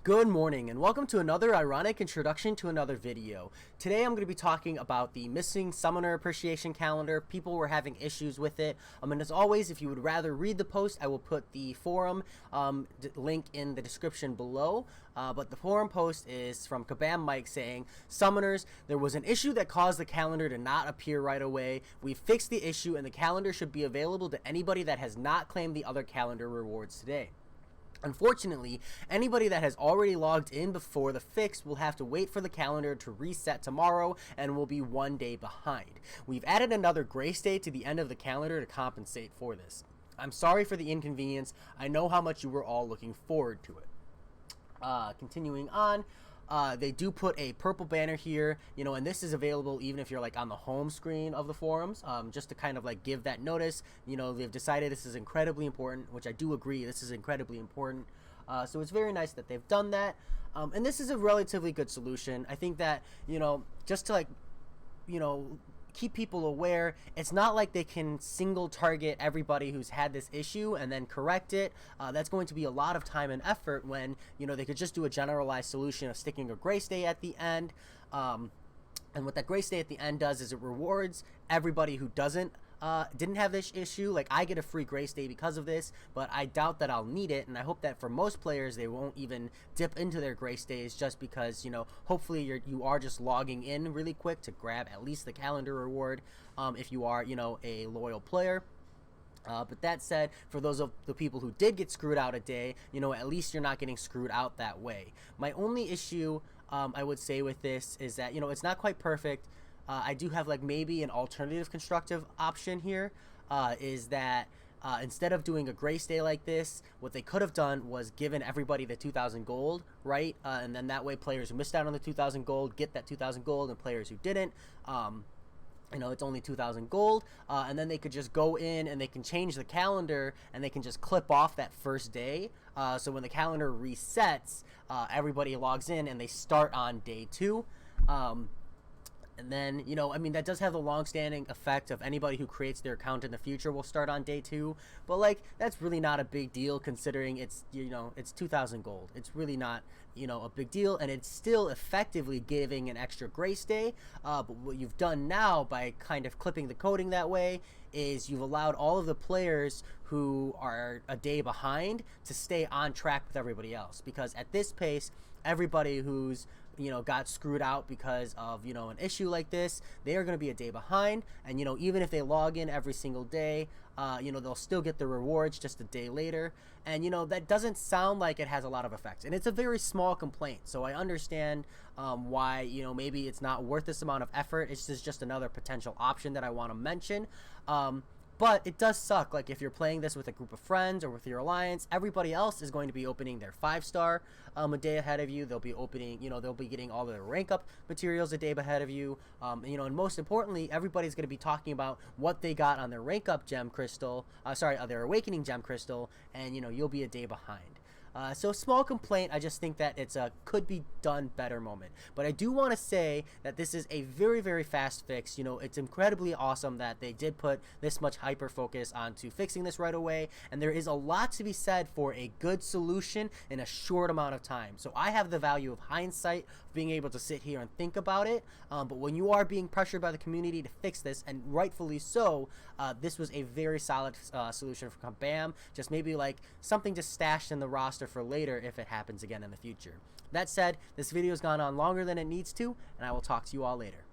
Good morning and welcome to another ironic introduction to another video. Today I'm going to be talking about the missing Summoner Appreciation Calendar. People were having issues with it. And as always, if you would rather read the post, I will put the forum link in the description below. But the forum post is from Kabam Mike saying, Summoners, there was an issue that caused the calendar to not appear right away. We fixed the issue and the calendar should be available to anybody that has not claimed the other calendar rewards today. Unfortunately, anybody that has already logged in before the fix will have to wait for the calendar to reset tomorrow and will be 1 day behind. We've added another grace day to the end of the calendar to compensate for this. I'm sorry for the inconvenience. I know how much you were all looking forward to it. Continuing on, they do put a purple banner here, and this is available even if you're like on the home screen of the forums, just to kind of like give that notice. They've decided this is incredibly important, which I do agree, this is incredibly important. So it's very nice that they've done that, and this is a relatively good solution. I think that, just to keep people aware, it's not like they can single target everybody who's had this issue and then correct it. That's going to be a lot of time and effort when they could just do a generalized solution of sticking a grace day at the end. And what that grace day at the end does is it rewards everybody who didn't have this issue. Like, I get a free grace day because of this, but I doubt that I'll need it, and I hope that for most players they won't even dip into their grace days, just because hopefully you are just logging in really quick to grab at least the calendar reward, if you are a loyal player. But that said, for those of the people who did get screwed out a day, at least you're not getting screwed out that way. My only issue, I would say, with this is that it's not quite perfect. I do have maybe an alternative constructive option here, is that instead of doing a grace day like this, what they could have done was given everybody the 2,000 gold, right? And then that way players who missed out on the 2,000 gold get that 2,000 gold, and players who didn't, it's only 2,000 gold, and then they could just go in and they can change the calendar and they can just clip off that first day. So when the calendar resets, everybody logs in and they start on day 2. And then, that does have the long-standing effect of anybody who creates their account in the future will start on day 2. But, that's really not a big deal considering it's 2,000 gold. It's really not, a big deal. And it's still effectively giving an extra grace day. But what you've done now by kind of clipping the coding that way is you've allowed all of the players who are a day behind to stay on track with everybody else. Because at this pace, everybody who's got screwed out because of an issue like this, they are going to be a day behind. And even if they log in every single day, they'll still get the rewards just a day later. And that doesn't sound like it has a lot of effects, and it's a very small complaint, so I understand why maybe it's not worth this amount of effort. It's just another potential option that I want to mention. But it does suck. If you're playing this with a group of friends or with your alliance, everybody else is going to be opening their 5-star a day ahead of you. They'll be opening, they'll be getting all their rank up materials a day ahead of you. And most importantly, everybody's going to be talking about what they got on their rank up gem crystal, their awakening gem crystal, and you'll be a day behind. So small complaint. I just think that it's a could be done better moment. But I do want to say that this is a very, very fast fix. It's incredibly awesome that they did put this much hyper focus onto fixing this right away. And there is a lot to be said for a good solution in a short amount of time. So I have the value of hindsight, of being able to sit here and think about it. But when you are being pressured by the community to fix this, and rightfully so, this was a very solid solution from Kabam. Just maybe something just stashed in the roster for later if it happens again in the future. That said, this video has gone on longer than it needs to, and I will talk to you all later.